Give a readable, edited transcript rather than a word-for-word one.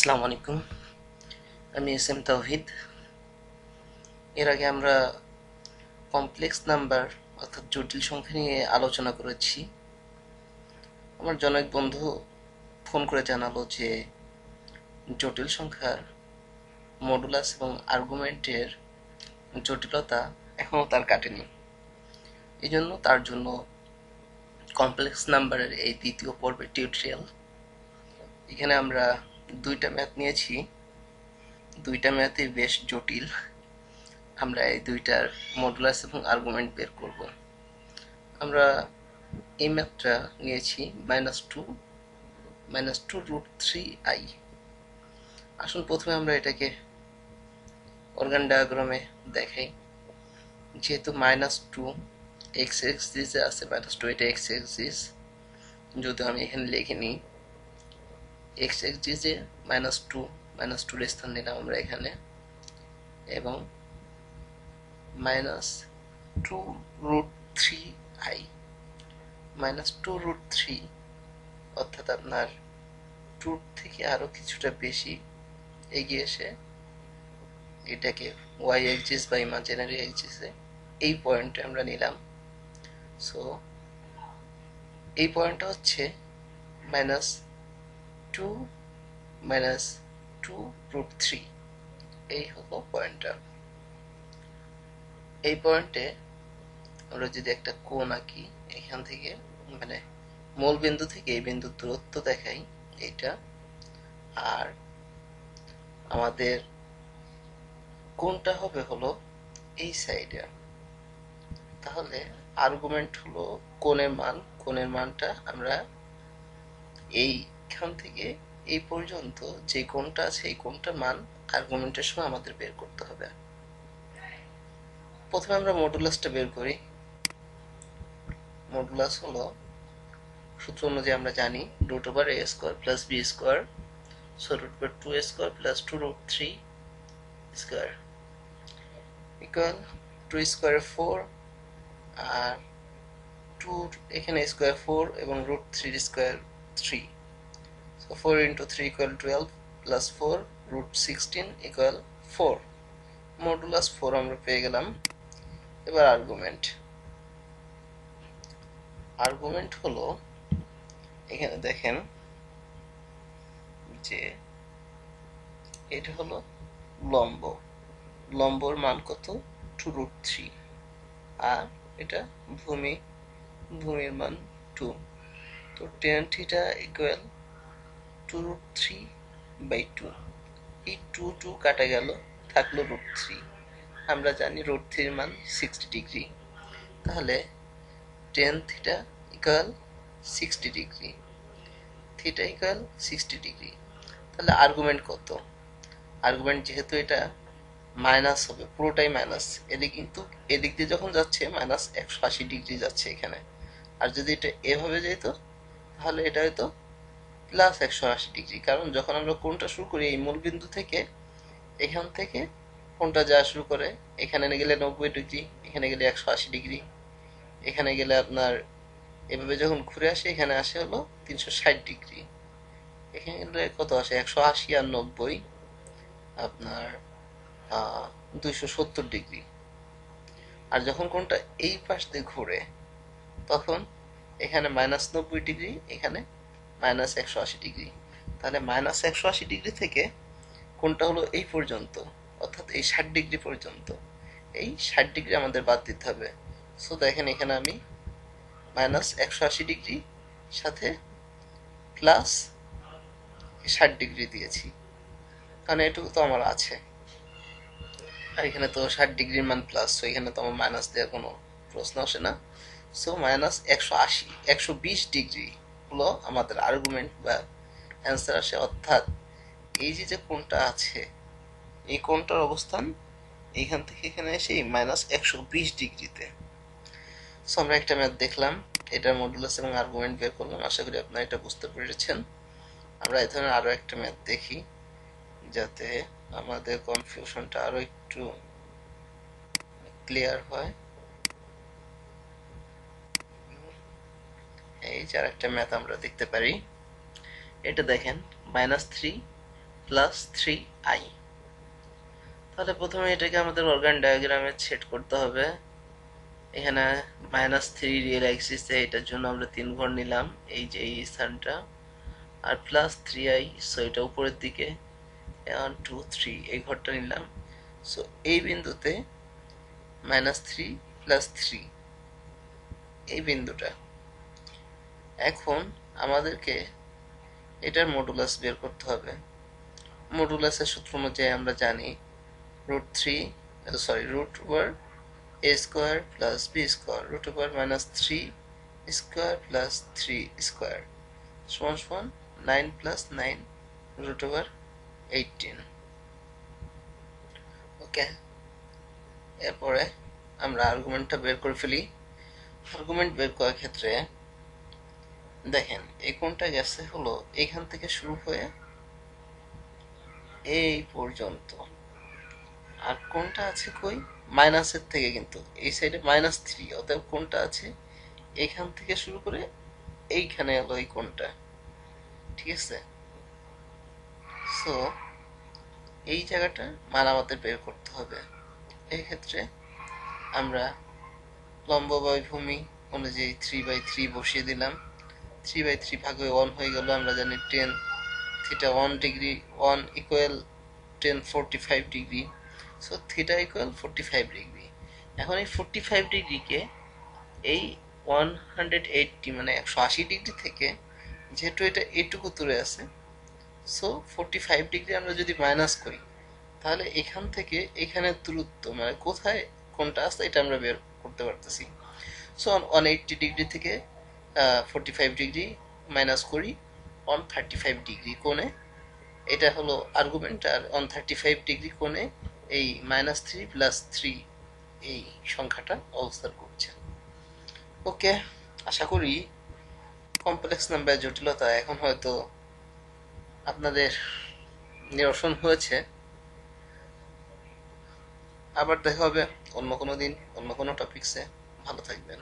আসসালামু আলাইকুম। আমি এস এম তাওহিদ। এর আগে আমরা কমপ্লেক্স নাম্বার অর্থাৎ জটিল সংখ্যা নিয়ে আলোচনা করেছি। আমার জনৈক বন্ধু ফোন করে জানালো যে জটিল সংখ্যার মডুলাস এবং আর্গুমেন্টের জটিলতা এখনও তার কাটেনি। এই জন্য তার জন্য কমপ্লেক্স নাম্বারের এই দ্বিতীয় পর্বের টিউটোরিয়াল। এখানে আমরা দুইটা ম্যাথ নিয়েছি, দুইটা ম্যাথই বেশ জটিল। আমরা এই দুইটার মডুলাস এবং আর্গুমেন্ট বের করব। আমরা এই ম্যাথটা নিয়েছি -2 √3i। আসুন প্রথমে আমরা এটাকে অর্গান ডায়াগ্রামে দেখাই। যেহেতু -2 এক্স এক্সিসে আছে, -2 এটা এক্স এক্সিস। যদি আমি এখানে লিখে নিই এক্স এক্সিসে -2 এর স্থান নিলাম আমরা এখানে, এবং -2 √3i -2 √3, অর্থাৎ আপনার 2 থেকে আরো কিছুটা বেশি এগিয়ে এসে এটাকে ওয়াই এক্সিস বা ইমাজিনারি এক্সিসে এই পয়েন্টে আমরা নিলাম। সো এই পয়েন্টটা হচ্ছে -2 -2 √3, এই হলো পয়েন্টটা। এই পয়েন্টে আমরা যদি একটা কোণ আঁকি, এখান থেকে মানে মূল বিন্দু থেকে এই বিন্দুর দূরত্ব দেখাই এইটা, আর আমাদের কোণটা হবে হলো এই সাইডে। তাহলে আর্গুমেন্ট হলো কোণের মানটা আমরা এইখান থেকে এই পর্যন্ত যে কোণটা আছে এই কোণটার মান আর্গুমেন্টের সময় আমাদের বের করতে হবে। প্রথমে আমরা মডুলাসটা বের করি। মডুলাস হলো সূত্র অনুযায়ী আমরা জানি √a² + b², so √2a² + 2 √3² equal 2² 4, আর 2 এখানে স্কোয়ার 4 এবং √3² 3, so 4 × 3 = 12 + 4 √16 = 4। মডুলাস 4 আমরা পেয়ে গেলাম। এবার আর্গুমেন্ট হলো, এখানে দেখেন যে এটা হলো লম্বর মান কত 2 √3, আর এটা ভূমির মান 2। তো tan θ = 2 √3/2। এই 2 কাটা গেল, থাকলো √3। আমরা জানি √3 মান 60 ডিগ্রি, তাহলে tan θ = 60 ডিগ্রি, θ = 60 ডিগ্রি। তাহলে আর্গুমেন্ট কত? আর্গুমেন্ট যেহেতু এটা মাইনাস হবে, পুরোটাই মাইনাস, এদিক দিয়ে যখন যাচ্ছে -180 ডিগ্রি যাচ্ছে এখানে। আর যদি এটা এভাবে যেত তাহলে এটা হয়তো +180 ডিগ্রি, কারণ যখন আমরা কোণটা শুরু করি এই মূল বিন্দু থেকে, এখান থেকে কোণটা যাওয়া শুরু করে, এখানে গেলে 90 ডিগ্রি, এখানে গেলে 180 ডিগ্রি, এখানে গেলে আপনার এভাবে যখন ঘুরে আসে এখানে আসে হলো 360 ডিগ্রি, এখানে গেলে কত আসে 180 আর 90 আপনার 270 ডিগ্রি। আর যখন কোণটা এই পাশ দিয়ে ঘুরে তখন এখানে -90 ডিগ্রি, এখানে -180 ডিগ্রি। তাহলে -180 ডিগ্রি থেকে কোণটা হলো এই পর্যন্ত, অর্থাৎ এই 60 ডিগ্রি পর্যন্ত। এই 60 ডিগ্রি আমাদের বাদ দিতে হবে। সো দেখেন এখানে আমি -180 ডিগ্রি সাথে +60 ডিগ্রি দিয়েছি, কারণ এটুকু তো আমার আছে। আর এখানে তো 60 ডিগ্রির মান প্লাস, তো এখানে তো আমার মাইনাস দেওয়ার কোনো প্রশ্ন আসে না। সো -120 ডিগ্রি হলো আমাদের আর্গুমেন্ট বা অ্যান্সার আসে, অর্থাৎ এই যে কোণটা আছে এই কোণটার অবস্থান এইখান থেকে এখানে এসে -120 ডিগ্রিতে। সো আমরা একটা ম্যাথ দেখলাম, এটার মডুলাস এবং আর্গুমেন্ট বের করলাম। আশা করি আপনারা এটা বুঝতে পেরেছেন। আমরা এই ধরনের আরো একটা ম্যাথ দেখি যাতে আমাদের কনফিউশনটা আরো একটু ক্লিয়ার হয়। এই যে আরেকটা ম্যাথ আমরা দেখতে পারি, এটা দেখেন -3 প্লাস 3i। তাহলে প্রথমে এটাকে আমাদের অর্গান ডায়াগ্রামে সেট করতে হবে। এখানে -3 রিয়েল অ্যাক্সিসে, এটার জন্য আমরা 3 ঘর নিলাম, এই যে এই স্থানটা, আর প্লাস 3i, সো এটা উপরের দিকে 1 2 3 এই ঘরটা নিলাম। সো এই বিন্দুতে -3 প্লাস 3 এই বিন্দুটা। এখন আমাদেরকে এটার মডুলাস বের করতে হবে। মডুলাসের সূত্র অনুযায়ী আমরা জানি root over a square plus b square root over -3 square plus 3 square সমান সমান 9 প্লাস 9 রুট ওভার 18। ওকে, এরপরে আমরা আর্গুমেন্টটা বের করে ফেলি। আর্গুমেন্ট বের করার ক্ষেত্রে দেখেন এই কোণটা গেছে হলো এখান থেকে শুরু হয়ে এই পর্যন্ত, আর কোণটা আছে কই, মাইনাসের থেকে, কিন্তু এই সাইডে -3, অতএব কোণটা আছে এখান থেকে শুরু করে এইখানে হলো এই কোণটা, ঠিক আছে। সো এই জায়গাটা মান আমাদের বের করতে হবে। এই ক্ষেত্রে আমরা লম্ব বাই ভূমি অনুযায়ী 3/3 বসিয়ে দিলাম। 3/3 ভাগে 1 হয়ে গেল। আমরা জানি tan theta 1 degree, 1 equal tan 45 degree. So theta equal 45 degree. এখন এই 45 ডিগ্রিকে এই 180 মানে 180 ডিগ্রি থেকে, যেহেতু এটা এইটুকু দূরে আছে, সো 45 ডিগ্রি আমরা যদি মাইনাস করি, তাহলে এখান থেকে এখানের দূরত্ব মানে কোথায় কোনটা আছে এটা আমরা বের করতে পারতেছি। সো 180 ডিগ্রি থেকে 45 ডিগ্রি মাইনাস করি 135 ডিগ্রি কোণে, এটা হলো আর্গুমেন্ট। আর 135 ডিগ্রি কোণে এই -3 প্লাস 3 এই সংখ্যাটা অবস্থান করছে। ওকে, আশা করি কমপ্লেক্স নাম্বার জটিলতা এখন হয়তো আপনাদের নিরসন হয়েছে। আবার দেখা হবে অন্য কোনো দিন, অন্য কোনো টপিকসে। ভালো থাকবেন।